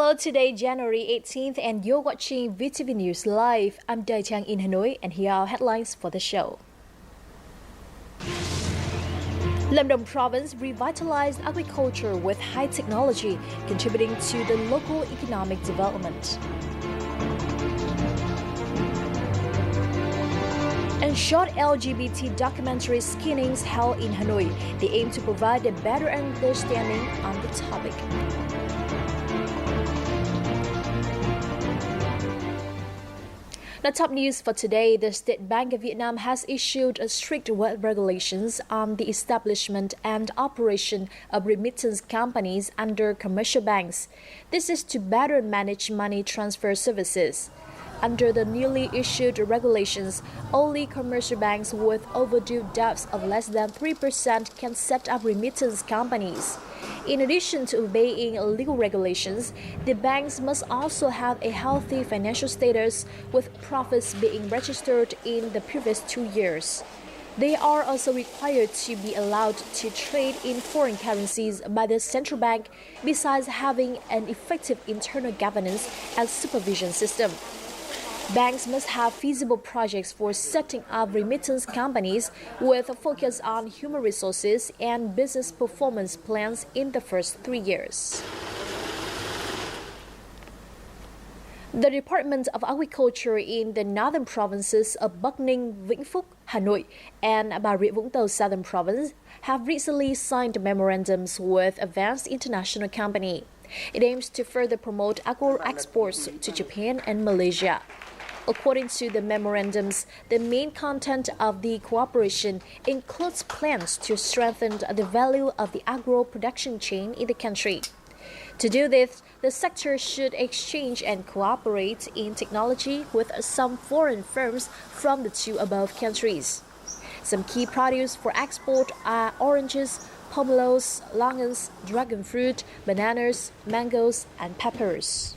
Hello, today January 18th and you're watching VTV News Live. I'm Dae Chang in Hanoi and here are headlines for the show. Lâm Province revitalized agriculture with high technology, contributing to the local economic development. And short LGBT documentary screenings held in Hanoi. They aim to provide a better understanding on the topic. The top news for today, the State Bank of Vietnam has issued strict regulations on the establishment and operation of remittance companies under commercial banks. This is to better manage money transfer services. Under the newly issued regulations, only commercial banks with overdue debts of less than 3% can set up remittance companies. In addition to obeying legal regulations, the banks must also have a healthy financial status with profits being registered in the previous 2 years. They are also required to be allowed to trade in foreign currencies by the central bank, besides having an effective internal governance and supervision system. Banks must have feasible projects for setting up remittance companies with a focus on human resources and business performance plans in the first 3 years. The Department of Agriculture in the northern provinces of Bắc Ninh, Vĩnh Phúc, Hanoi, and Bà Rịa Vũng Tàu southern province have recently signed memorandums with Advanced International Company. It aims to further promote agro exports to Japan and Malaysia. According to the memorandums, the main content of the cooperation includes plans to strengthen the value of the agro production chain in the country. To do this, the sector should exchange and cooperate in technology with some foreign firms from the two above countries. Some key produce for export are oranges, pomelos, longens, dragon fruit, bananas, mangoes, and peppers.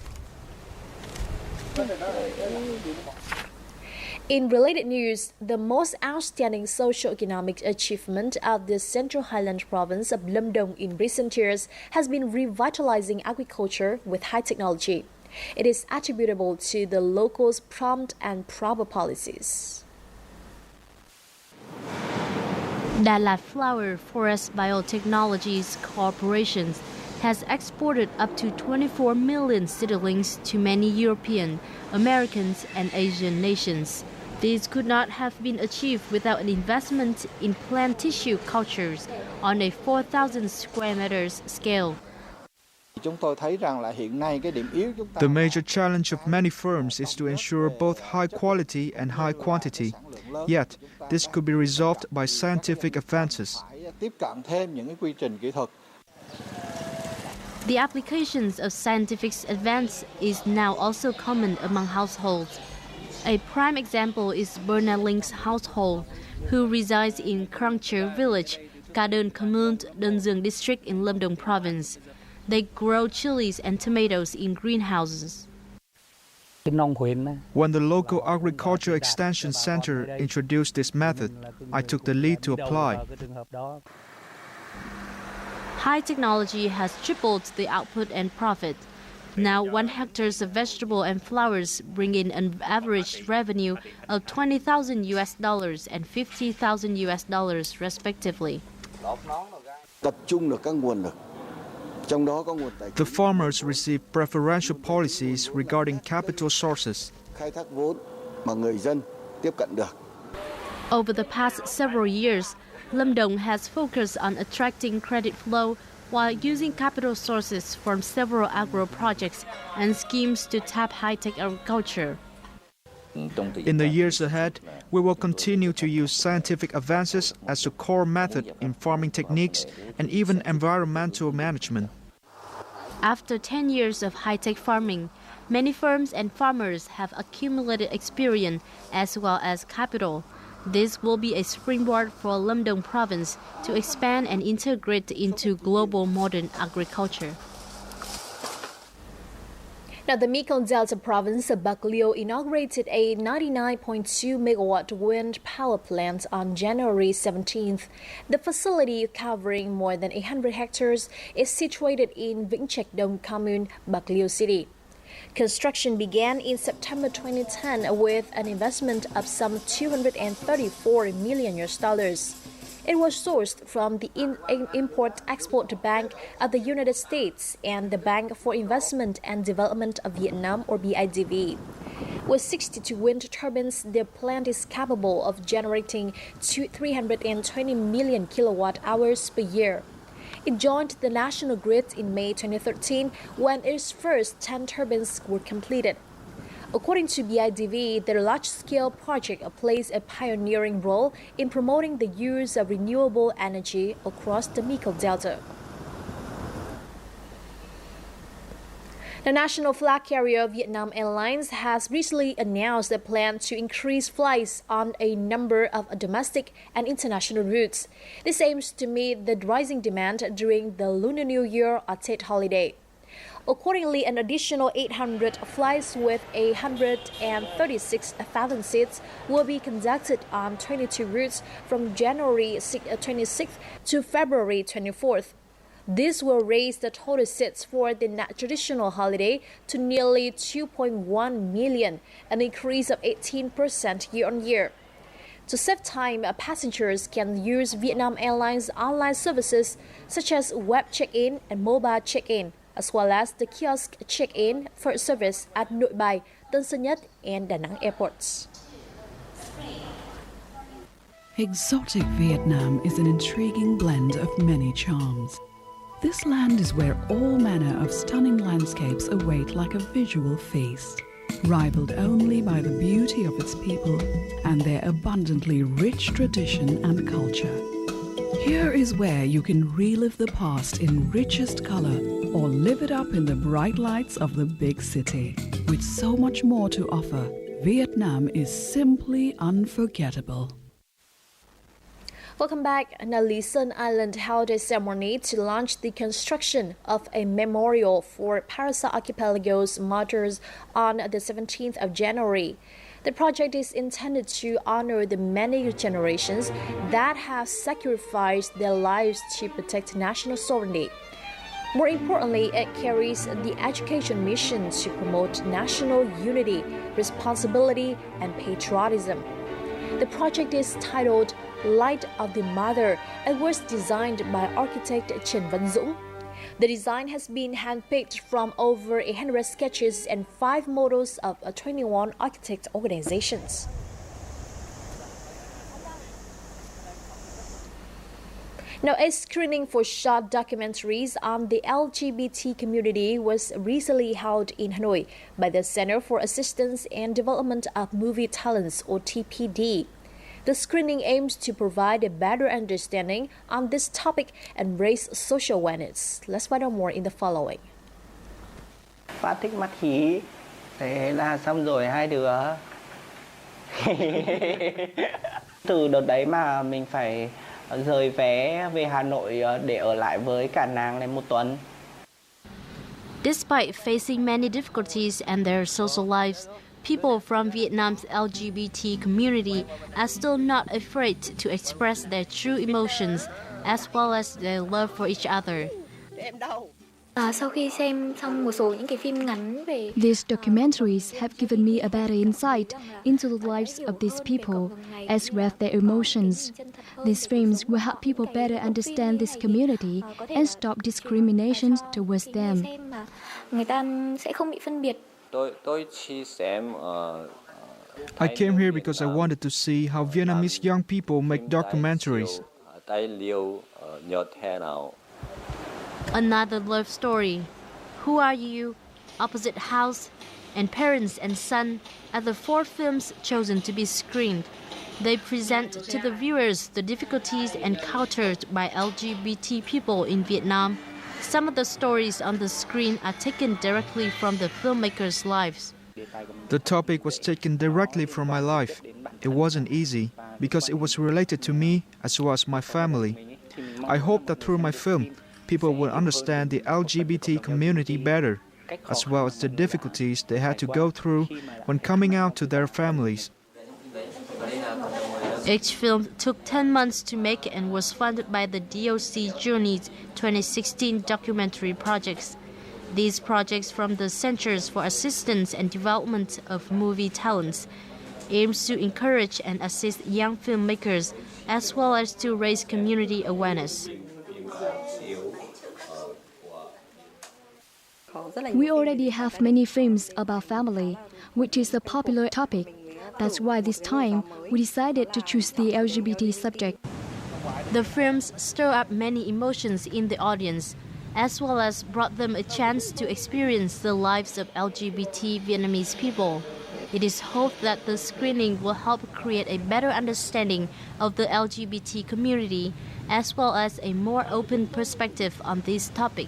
In related news, the most outstanding socio-economic achievement of the Central Highland province of Lâm Đồng in recent years has been revitalizing agriculture with high technology. It is attributable to the locals' prompt and proper policies. Đà Lạt Flower Forest Biotechnologies Corporation has exported up to 24 million seedlings to many European, American, and Asian nations. These could not have been achieved without an investment in plant tissue cultures on a 4,000 square meters scale. The major challenge of many firms is to ensure both high quality and high quantity. Yet, this could be resolved by scientific advances. The applications of scientific advance is now also common among households. A prime example is Bernard Link's household, who resides in Krang Cheu village, Ca Đơn Commune, Đơn Dương district in Lâm Đồng province. They grow chilies and tomatoes in greenhouses. When the local agriculture extension center introduced this method, I took the lead to apply. High technology has tripled the output and profit. Now 1 hectare of vegetable and flowers bring in an average revenue of $20,000 and $50,000 respectively. The farmers receive preferential policies regarding capital sources. Over the past several years, Lâm Đồng has focused on attracting credit flow while using capital sources from several agro projects and schemes to tap high-tech agriculture. In the years ahead, we will continue to use scientific advances as a core method in farming techniques and even environmental management. After 10 years of high-tech farming, many firms and farmers have accumulated experience as well as capital. This will be a springboard for Lâm Đồng province to expand and integrate into global modern agriculture. Now, the Mekong Delta province of Bạc Liêu inaugurated a 99.2 megawatt wind power plant on January 17th. The facility, covering more than 100 hectares, is situated in Vĩnh Trạch Đông Commune, Bạc Liêu City. Construction began in September 2010 with an investment of some $234 million. It was sourced from the Import-Export Bank of the United States and the Bank for Investment and Development of Vietnam, or BIDV. With 62 wind turbines, the plant is capable of generating 320 million kilowatt hours per year. It joined the national grid in May 2013 when its first 10 turbines were completed. According to BIDV, their large-scale project plays a pioneering role in promoting the use of renewable energy across the Mekong Delta. The national flag carrier Vietnam Airlines has recently announced a plan to increase flights on a number of domestic and international routes. This aims to meet the rising demand during the Lunar New Year or Tet holiday. Accordingly, an additional 800 flights with 136,000 seats will be conducted on 22 routes from January 26th to February 24th. This will raise the total seats for the traditional holiday to nearly 2.1 million, an increase of 18% year-on-year. To save time, passengers can use Vietnam Airlines online services such as web check-in and mobile check-in, as well as the kiosk check-in for service at Nội Bài, Tân Sơn Nhất, and Da Nang airports. Exotic Vietnam is an intriguing blend of many charms. This land is where all manner of stunning landscapes await like a visual feast, rivaled only by the beauty of its people and their abundantly rich tradition and culture. Here is where you can relive the past in richest color or live it up in the bright lights of the big city. With so much more to offer, Vietnam is simply unforgettable. Welcome back. Now, Lý Sơn Island held a ceremony to launch the construction of a memorial for Paracel Archipelago's martyrs on the 17th of January. The project is intended to honor the many generations that have sacrificed their lives to protect national sovereignty. More importantly, it carries the education mission to promote national unity, responsibility, and patriotism. The project is titled Light of the Mother and was designed by architect Trần Văn Dũng. The design has been handpicked from over 100 sketches and 5 models of 21 architect organizations. Now, a screening for short documentaries on the LGBT community was recently held in Hanoi by the Center for Assistance and Development of Movie Talents, or TPD. The screening aims to provide a better understanding on this topic and raise social awareness. Let's find out more in the following. Phát thích mắt khí, thế là xong rồi hai đứa. Từ đợt đấy mà mình phải rời vé về Hà Nội để ở lại với cả nàng này một tuần. Despite facing many difficulties in their social lives, people from Vietnam's LGBT community are still not afraid to express their true emotions as well as their love for each other. Sau khi xem xong một số những cái phim ngắn về These documentaries have given me a better insight into the lives of these people, as well as their emotions. These films will help people better understand this community and stop discrimination towards them. Người ta sẽ không bị phân biệt. I came here because I wanted to see how Vietnamese young people make documentaries. Another love story, Who Are You, Opposite House, and Parents and Son are the 4 films chosen to be screened. They present to the viewers the difficulties encountered by LGBT people in Vietnam. Some of the stories on the screen are taken directly from the filmmakers' lives. The topic was taken directly from my life. It wasn't easy because it was related to me as well as my family. I hope that through my film, people will understand the LGBT community better as well as the difficulties they had to go through when coming out to their families. Each film took 10 months to make and was funded by the DOC Journey's 2016 documentary projects. These projects from the Centers for Assistance and Development of Movie Talents aims to encourage and assist young filmmakers as well as to raise community awareness. We already have many films about family, which is a popular topic. That's why this time we decided to choose the LGBT subject. The films stir up many emotions in the audience, as well as brought them a chance to experience the lives of LGBT Vietnamese people. It is hoped that the screening will help create a better understanding of the LGBT community, as well as a more open perspective on this topic.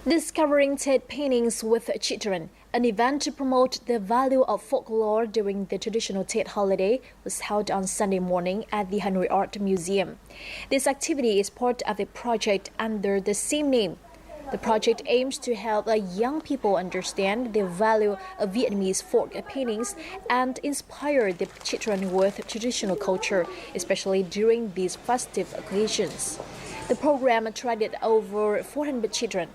Discovering Tet paintings with children, an event to promote the value of folklore during the traditional Tet holiday, was held on Sunday morning at the Hanoi Art Museum. This activity is part of a project under the same name. The project aims to help young people understand the value of Vietnamese folk paintings and inspire the children with traditional culture, especially during these festive occasions. The program attracted over 400 children.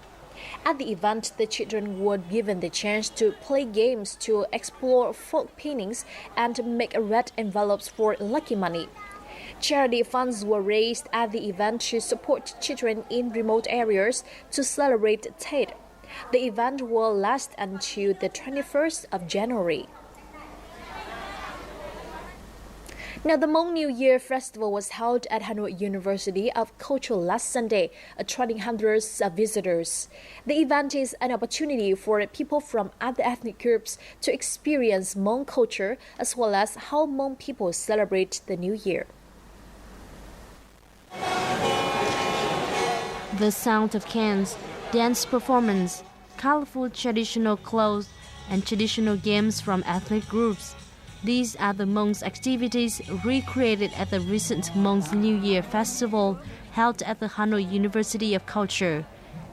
At the event, the children were given the chance to play games to explore folk paintings and make red envelopes for lucky money. Charity funds were raised at the event to support children in remote areas to celebrate Tet. The event will last until the 21st of January. Now, the Hmong New Year Festival was held at Hanoi University of Culture last Sunday, attracting hundreds of visitors. The event is an opportunity for people from other ethnic groups to experience Hmong culture as well as how Hmong people celebrate the New Year. The sound of cans, dance performance, colorful traditional clothes, and traditional games from ethnic groups. These are the Hmong's activities recreated at the recent Hmong's New Year Festival held at the Hanoi University of Culture.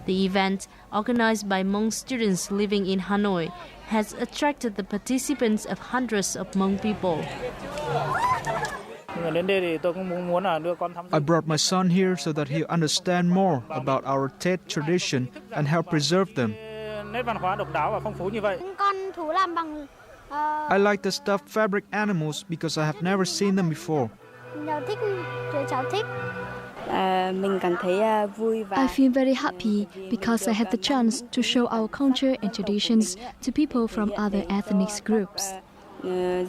The event, organized by Hmong students living in Hanoi, has attracted the participants of hundreds of Hmong people. I brought my son here so that he'll understand more about our Tet tradition and help preserve them. I like the stuffed fabric animals because I have never seen them before. I feel very happy because I had the chance to show our culture and traditions to people from other ethnic groups. The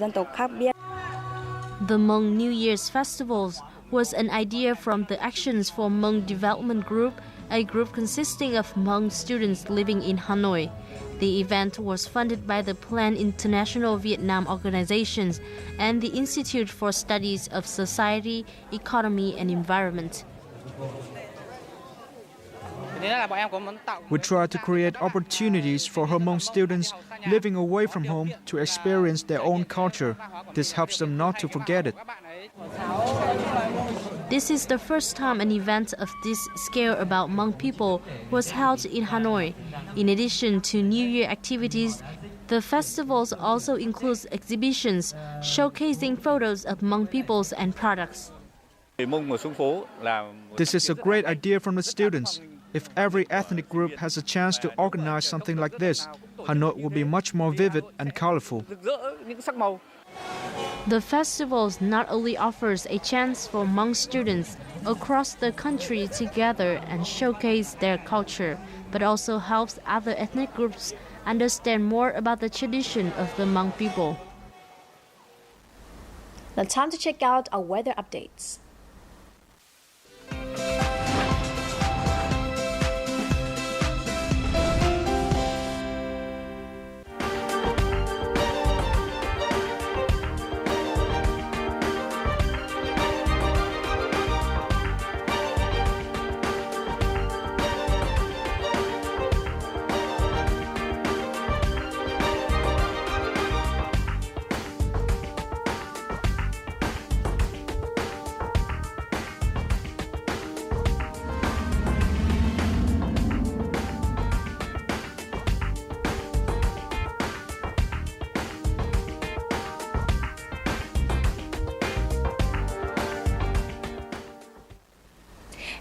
Hmong New Year's Festivals was an idea from the Actions for Hmong Development Group, a group consisting of Hmong students living in Hanoi. The event was funded by the Plan International Vietnam Organizations and the Institute for Studies of Society, Economy and Environment. We try to create opportunities for Hmong students living away from home to experience their own culture. This helps them not to forget it. This is the first time an event of this scale about Hmong people was held in Hanoi. In addition to New Year activities, the festivals also includes exhibitions showcasing photos of Hmong peoples and products. This is a great idea from the students. If every ethnic group has a chance to organize something like this, Hanoi will be much more vivid and colorful. The festivals not only offers a chance for Hmong students across the country to gather and showcase their culture, but also helps other ethnic groups understand more about the tradition of the Hmong people. Now, time to check out our weather updates.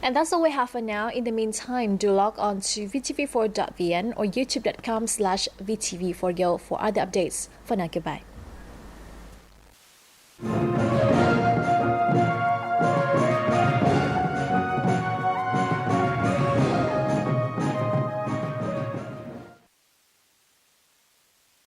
And that's all we have for now. In the meantime, do log on to vtv4.vn or youtube.com/vtv4yo for other updates. For now, goodbye.